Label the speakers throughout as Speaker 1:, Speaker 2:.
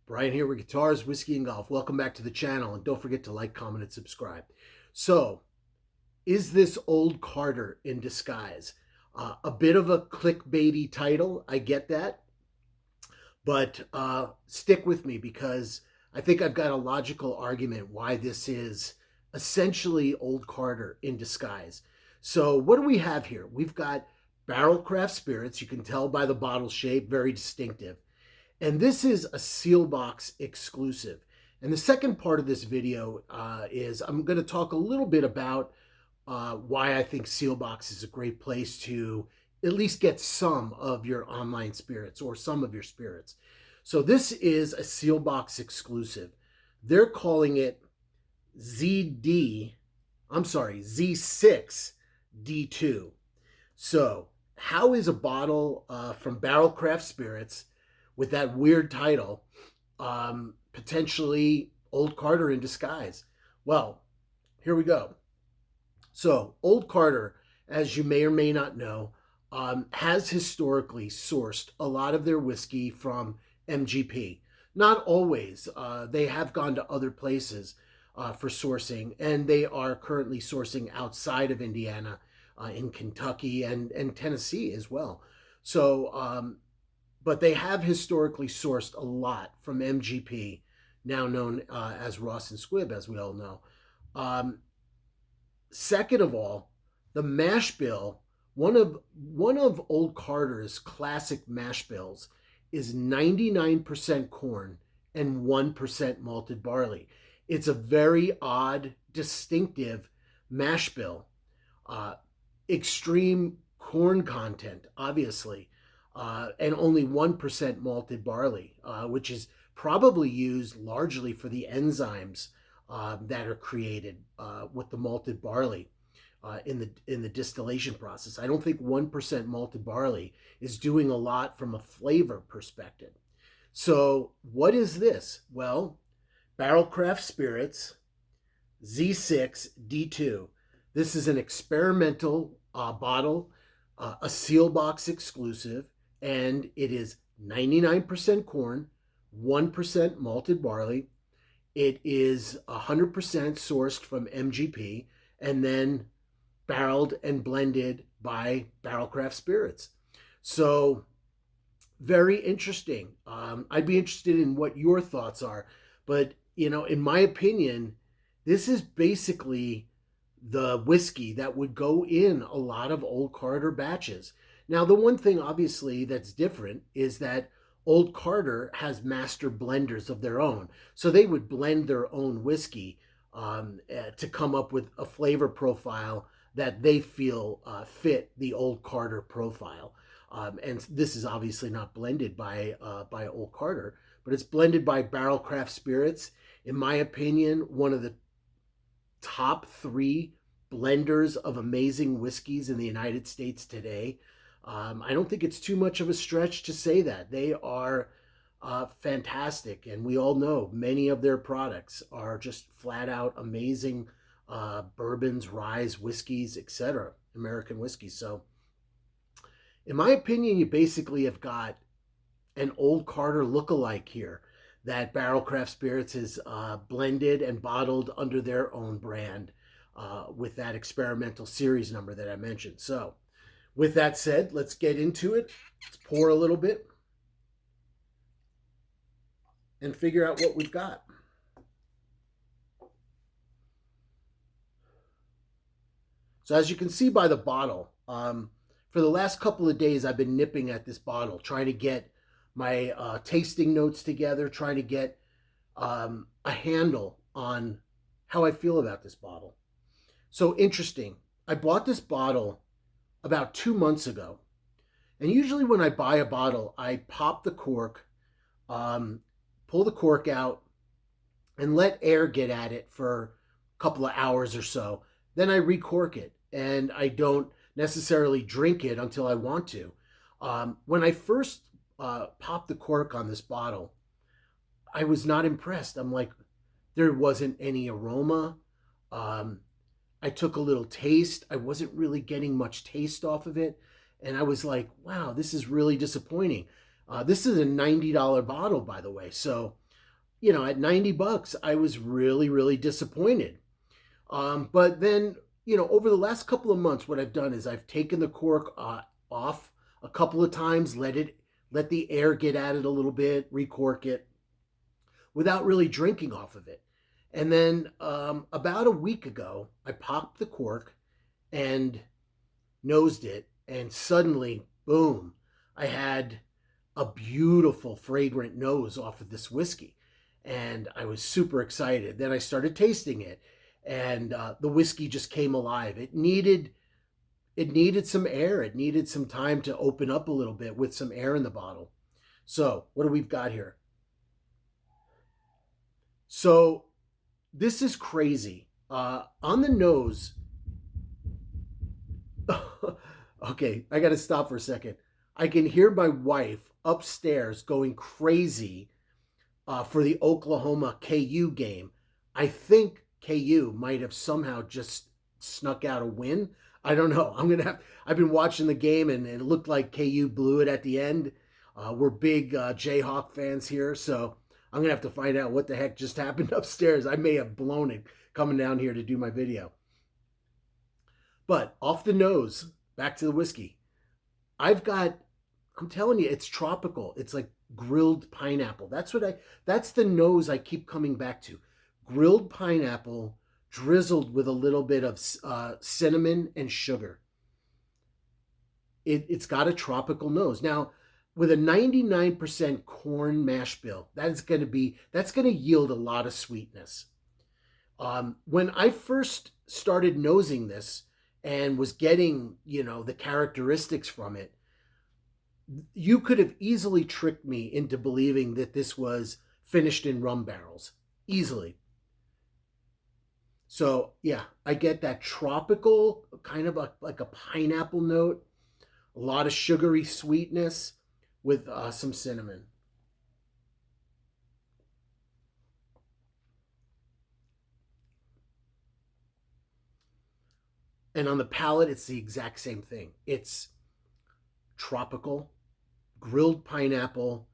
Speaker 1: Brian here with Guitars, Whiskey, and Golf. Welcome back to the channel, and don't forget to like, comment, and subscribe. So, is this Old Carter in disguise? A bit of a clickbaity title, I get that, but stick with me because I think I've got a logical argument why this is essentially Old Carter in disguise. So, what do we have here? We've got Barrell Craft Spirits. You can tell by the bottle shape, very distinctive. And this is a Sealbox exclusive. And the second part of this video is I'm going to talk a little bit about why I think Sealbox is a great place to at least get some of your online spirits or some of your spirits. So this is a Sealbox exclusive. They're calling it Z6 D2. So how is a bottle from Barrell Craft Spirits with that weird title, potentially Old Carter in disguise? Well, here we go. So, Old Carter, as you may or may not know, has historically sourced a lot of their whiskey from MGP. Not always. They have gone to other places for sourcing, and they are currently sourcing outside of Indiana, in Kentucky and Tennessee as well. So, but they have historically sourced a lot from MGP, now known as Ross and Squibb, as we all know. Second of all, the mash bill, one of Old Carter's classic mash bills, is 99% corn and 1% malted barley. It's a very odd, distinctive mash bill. Extreme corn content, obviously. And only 1% malted barley, which is probably used largely for the enzymes that are created with the malted barley in the distillation process. I don't think 1% malted barley is doing a lot from a flavor perspective. So what is this? Well, Barrell Craft Spirits Z6 D2. This is an experimental bottle, a Sealbox exclusive, and it is 99% corn, 1% malted barley. It is 100% sourced from MGP and then barreled and blended by Barrell Craft Spirits. So very interesting. I'd be interested in what your thoughts are. But, in my opinion, this is basically the whiskey that would go in a lot of Old Carter batches. Now, the one thing obviously that's different is that Old Carter has master blenders of their own. So they would blend their own whiskey to come up with a flavor profile that they feel fit the Old Carter profile. And this is obviously not blended by Old Carter, but it's blended by Barrell Craft Spirits. In my opinion, one of the top 3 blenders of amazing whiskeys in the United States today. I don't think it's too much of a stretch to say that. They are fantastic, and we all know many of their products are just flat out amazing bourbons, ryes, whiskeys, etc., American whiskeys. So, in my opinion, you basically have got an Old Carter look-alike here that Barrell Craft Spirits is blended and bottled under their own brand with that experimental series number that I mentioned. So, with that said, let's get into it. Let's pour a little bit and figure out what we've got. So as you can see by the bottle, for the last couple of days, I've been nipping at this bottle, trying to get my tasting notes together, trying to get a handle on how I feel about this bottle. So interesting. I bought this bottle about 2 months ago. And usually when I buy a bottle, I pop the cork, pull the cork out, and let air get at it for a couple of hours or so. Then I recork it, and I don't necessarily drink it until I want to. When I first popped the cork on this bottle, I was not impressed. I'm like, there wasn't any aroma. I took a little taste. I wasn't really getting much taste off of it. And I was like, wow, this is really disappointing. This is a $90 bottle, by the way. So at $90, I was really, really disappointed. But then, over the last couple of months, what I've done is I've taken the cork off a couple of times, let the air get at it a little bit, recork it without really drinking off of it. And then about a week ago, I popped the cork and nosed it, and suddenly, boom, I had a beautiful, fragrant nose off of this whiskey. And I was super excited. Then I started tasting it, and the whiskey just came alive. It needed some air. It needed some time to open up a little bit with some air in the bottle. So what do we've got here? So this is crazy. On the nose, okay, I got to stop for a second. I can hear my wife upstairs going crazy for the Oklahoma KU game. I think KU might have somehow just snuck out a win. I don't know. I've been watching the game, and it looked like KU blew it at the end. We're big Jayhawk fans here, so I'm going to have to find out what the heck just happened upstairs. I may have blown it coming down here to do my video. But off the nose, back to the whiskey. I'm telling you, it's tropical. It's like grilled pineapple. That's the nose I keep coming back to. Grilled pineapple drizzled with a little bit of cinnamon and sugar. It's got a tropical nose. Now, with a 99% corn mash bill, that's going to yield a lot of sweetness. When I first started nosing this and was getting, the characteristics from it, you could have easily tricked me into believing that this was finished in rum barrels. Easily. So, yeah, I get that tropical, kind of like a pineapple note, a lot of sugary sweetness with some cinnamon. And on the palate, it's the exact same thing. It's tropical, grilled pineapple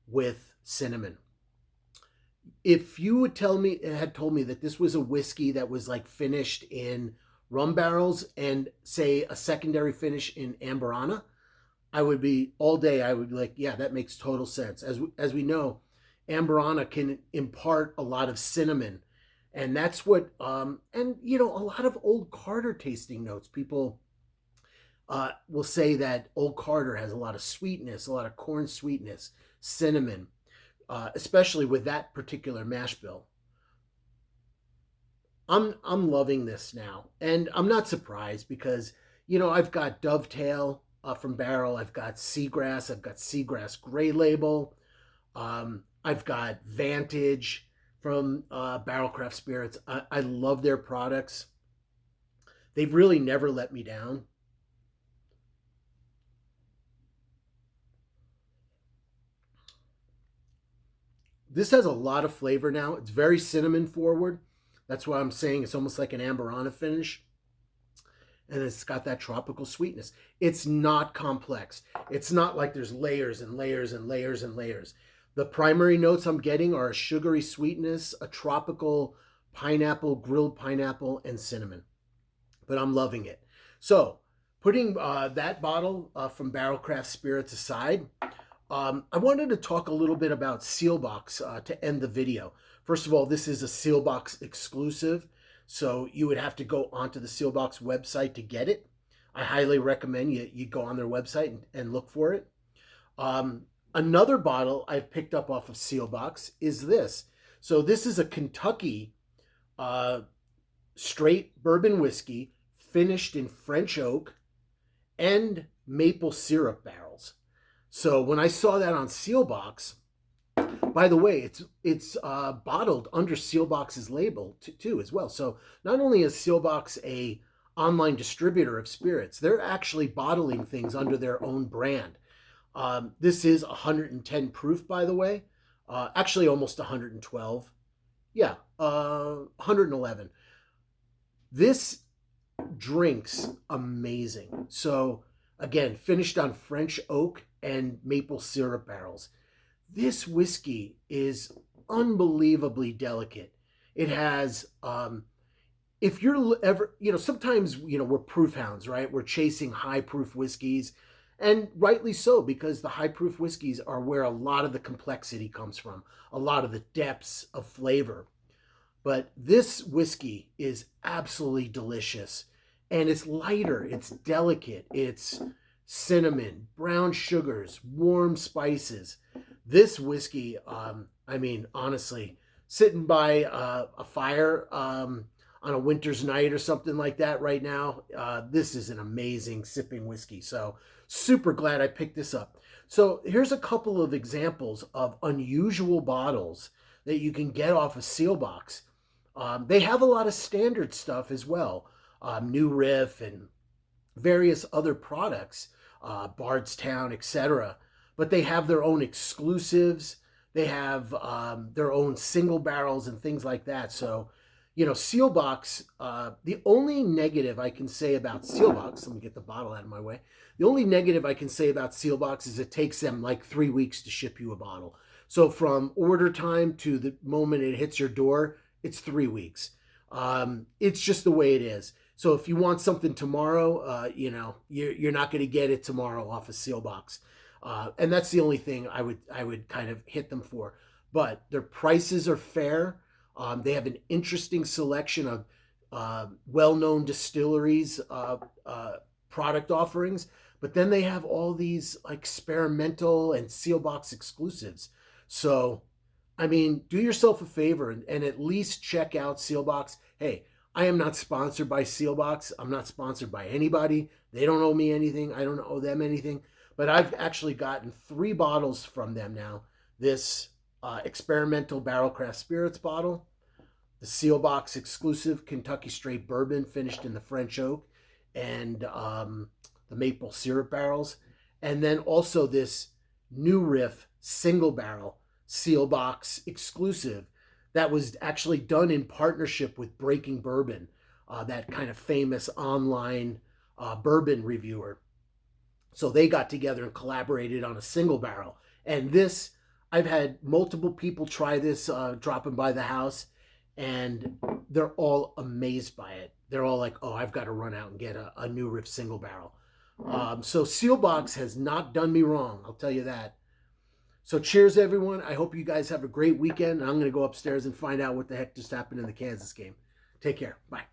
Speaker 1: with cinnamon. If you had told me that this was a whiskey that was like finished in rum barrels and say a secondary finish in Amberana, I would be like, yeah, that makes total sense. As we know, Amberana can impart a lot of cinnamon, and that's what and a lot of Old Carter tasting notes. People will say that Old Carter has a lot of sweetness, a lot of corn sweetness, cinnamon, especially with that particular mash bill. I'm loving this now, and I'm not surprised because I've got Dovetail from Barrell, I've got Seagrass Gray Label, I've got Vantage from Barrel Craft Spirits. I love their products. They've really never let me down. This has a lot of flavor now. It's very cinnamon forward. That's why I'm saying it's almost like an Amberana finish. And it's got that tropical sweetness. It's not complex. It's not like there's layers and layers and layers and layers. The primary notes I'm getting are a sugary sweetness, a tropical pineapple, grilled pineapple, and cinnamon. But I'm loving it. So, putting that bottle from Barrel Craft Spirits aside, I wanted to talk a little bit about Sealbox to end the video. First of all, this is a Sealbox exclusive, so you would have to go onto the Sealbox website to get it. I highly recommend you go on their website and look for it. Another bottle I've picked up off of Sealbox is this. So this is a Kentucky straight bourbon whiskey finished in French oak and maple syrup barrels. So when I saw that on Sealbox, by the way, it's bottled under Sealbox's label too as well. So not only is Sealbox a online distributor of spirits, they're actually bottling things under their own brand. This is 110 proof, by the way. Actually, almost 112. Yeah, 111. This drinks amazing. So again, finished on French oak and maple syrup barrels. This whiskey is unbelievably delicate. It has, if you're ever, sometimes, we're proof hounds, right? We're chasing high proof whiskeys, and rightly so, because the high proof whiskeys are where a lot of the complexity comes from, a lot of the depths of flavor. But this whiskey is absolutely delicious, and it's lighter, it's delicate, it's cinnamon, brown sugars, warm spices. This whiskey, I mean, honestly, sitting by a fire on a winter's night or something like that right now, this is an amazing sipping whiskey. So, super glad I picked this up. So, here's a couple of examples of unusual bottles that you can get off a Sealbox. They have a lot of standard stuff as well, New Riff and various other products, Bardstown, etc. But they have their own exclusives. They have their own single barrels and things like that. So, Sealbox, the only negative I can say about Sealbox, let me get the bottle out of my way. The only negative I can say about Sealbox is it takes them like 3 weeks to ship you a bottle. So from order time to the moment it hits your door, it's 3 weeks. It's just the way it is. So if you want something tomorrow, you're not going to get it tomorrow off a Sealbox. And that's the only thing I would kind of hit them for. But their prices are fair. They have an interesting selection of well-known distilleries product offerings, but then they have all these experimental and Sealbox exclusives. So, I mean, do yourself a favor and at least check out Sealbox. Hey, I am not sponsored by Sealbox. I'm not sponsored by anybody. They don't owe me anything. I don't owe them anything. But I've actually gotten 3 bottles from them now. This experimental barrel craft spirits bottle, the Sealbox exclusive Kentucky straight bourbon finished in the French oak, and the maple syrup barrels, and then also this New Riff single barrel Sealbox exclusive that was actually done in partnership with Breaking Bourbon, that kind of famous online bourbon reviewer. So they got together and collaborated on a single barrel. And this, I've had multiple people try this dropping by the house, and they're all amazed by it. They're all like, oh, I've got to run out and get a New Riff single barrel. So Sealbox has not done me wrong, I'll tell you that. So cheers, everyone. I hope you guys have a great weekend. I'm going to go upstairs and find out what the heck just happened in the Kansas game. Take care. Bye.